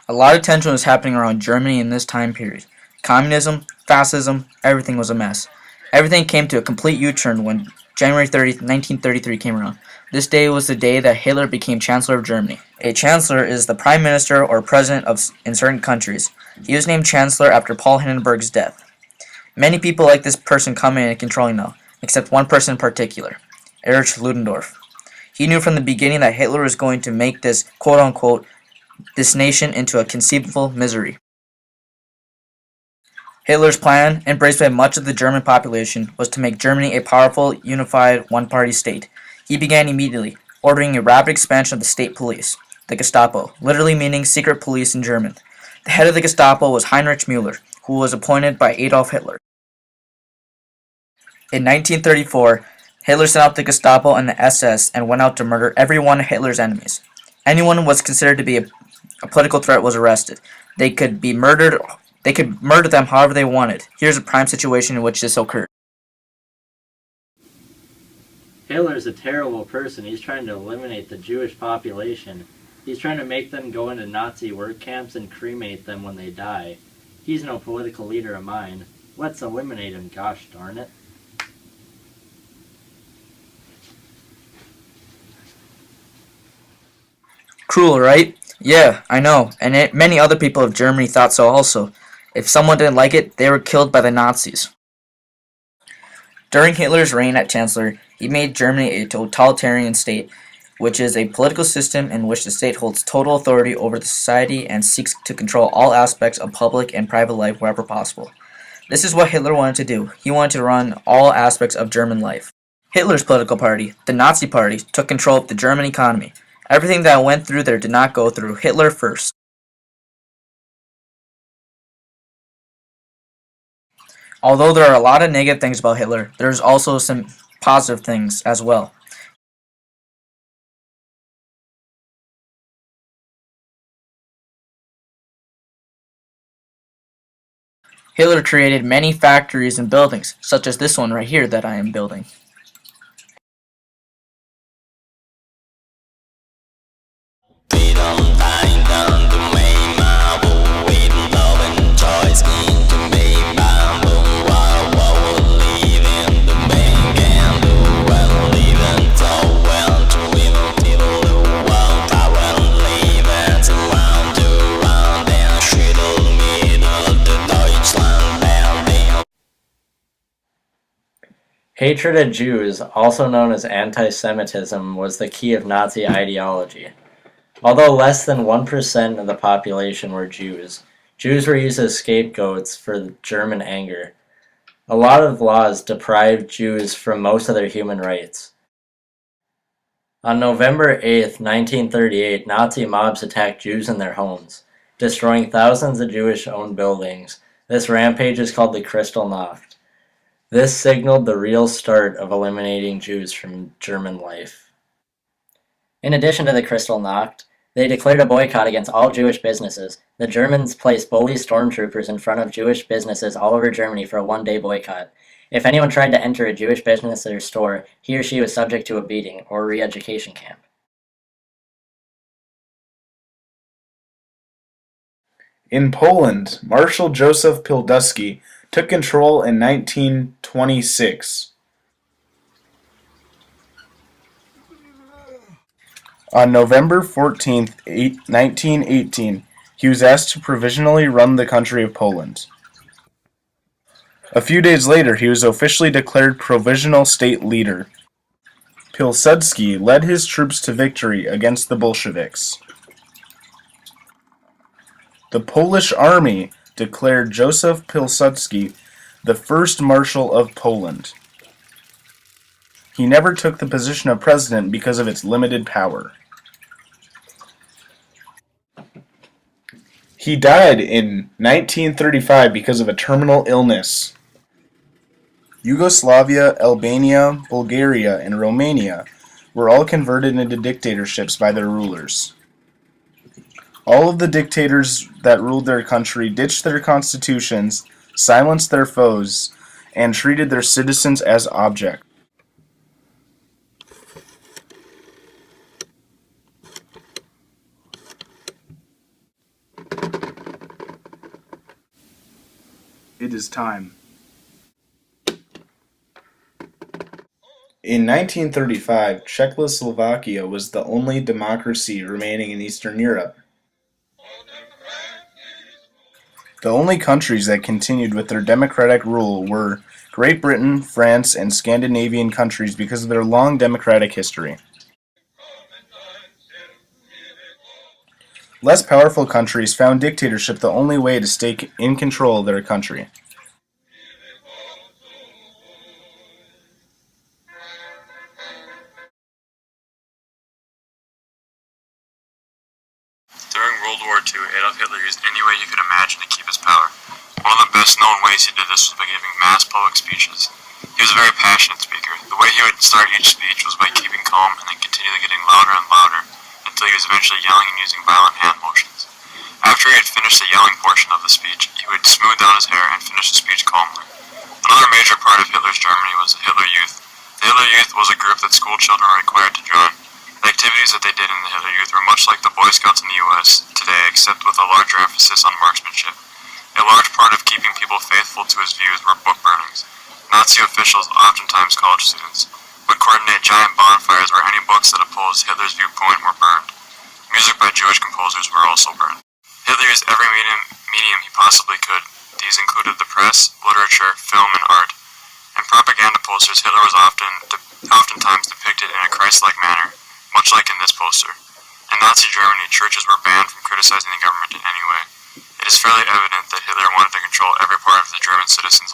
A lot of tension was happening around Germany in this time period. Communism, fascism, everything was a mess. Everything came to a complete U-turn when January 30th, 1933 came around. This day was the day that Hitler became Chancellor of Germany. A Chancellor is the Prime Minister or President in certain countries. He was named Chancellor after Paul Hindenburg's death. Many people like this person coming and controlling now, except one person in particular, Erich Ludendorff. He knew from the beginning that Hitler was going to make this quote-unquote this nation into a conceivable misery. Hitler's plan, embraced by much of the German population, was to make Germany a powerful, unified, one-party state. He began immediately, ordering a rapid expansion of the state police, the Gestapo, literally meaning secret police in German. The head of the Gestapo was Heinrich Müller, who was appointed by Adolf Hitler. In 1934, Hitler sent out the Gestapo and the SS and went out to murder every one of Hitler's enemies. Anyone who was considered to be a political threat was arrested. They could murder them however they wanted. Here's a prime situation in which this occurred. Hitler's a terrible person. He's trying to eliminate the Jewish population. He's trying to make them go into Nazi work camps and cremate them when they die. He's no political leader of mine. Let's eliminate him, gosh darn it. Cruel, right? Yeah, I know, and many other people of Germany thought so also. If someone didn't like it, they were killed by the Nazis. During Hitler's reign as Chancellor, he made Germany a totalitarian state, which is a political system in which the state holds total authority over the society and seeks to control all aspects of public and private life wherever possible. This is what Hitler wanted to do. He wanted to run all aspects of German life. Hitler's political party, the Nazi Party, took control of the German economy. Everything that went through there did not go through Hitler first. Although there are a lot of negative things about Hitler, there's also some positive things as well. Hitler created many factories and buildings, such as this one right here that I am building. Hatred of Jews, also known as anti-Semitism, was the key of Nazi ideology. Although less than 1% of the population were Jews, Jews were used as scapegoats for German anger. A lot of laws deprived Jews from most of their human rights. On November 8, 1938, Nazi mobs attacked Jews in their homes, destroying thousands of Jewish-owned buildings. This rampage is called the Kristallnacht. This signaled the real start of eliminating Jews from German life. In addition to the Kristallnacht, they declared a boycott against all Jewish businesses. The Germans placed bully stormtroopers in front of Jewish businesses all over Germany for a one-day boycott. If anyone tried to enter a Jewish business or store, he or she was subject to a beating or re-education camp. In Poland, Marshal Joseph Pilsudski took control in 1926. On November 14, 1918, he was asked to provisionally run the country of Poland. A few days later, he was officially declared provisional state leader. Pilsudski led his troops to victory against the Bolsheviks. The Polish army declared Joseph Pilsudski the first Marshal of Poland. He never took the position of president because of its limited power. He died in 1935 because of a terminal illness. Yugoslavia, Albania, Bulgaria, and Romania were all converted into dictatorships by their rulers. All of the dictators that ruled their country ditched their constitutions, silenced their foes, and treated their citizens as objects. It is time. In 1935, Czechoslovakia was the only democracy remaining in Eastern Europe. The only countries that continued with their democratic rule were Great Britain, France, and Scandinavian countries because of their long democratic history. Less powerful countries found dictatorship the only way to stay in control of their country. During World War II, Adolf Hitler used any way he could imagine to keep his power. One of the best known ways he did this was by giving mass public speeches. He was a very passionate speaker. The way he would start each speech was by keeping calm and then continually getting louder and louder until he was eventually yelling and using violent hand motions. After he had finished the yelling portion of the speech, he would smooth down his hair and finish the speech calmly. Another major part of Hitler's Germany was the Hitler Youth. The Hitler Youth was a group that school children were required to join. The activities that they did in the Hitler Youth were much like the Boy Scouts in the U.S. today, except with a larger emphasis on marksmanship. A large part of keeping people faithful to his views were book burnings. Nazi officials, oftentimes college students, would coordinate giant bonfires where any books that opposed Hitler's viewpoint were burned. Music by Jewish composers were also burned. Hitler used every medium he possibly could. These included the press, literature, film, and art. In propaganda posters, Hitler was oftentimes depicted in a Christ-like manner, much like in this poster. In Nazi Germany, churches were banned from criticizing the government in any way. It is fairly evident that Hitler wanted to control every part of the German citizens'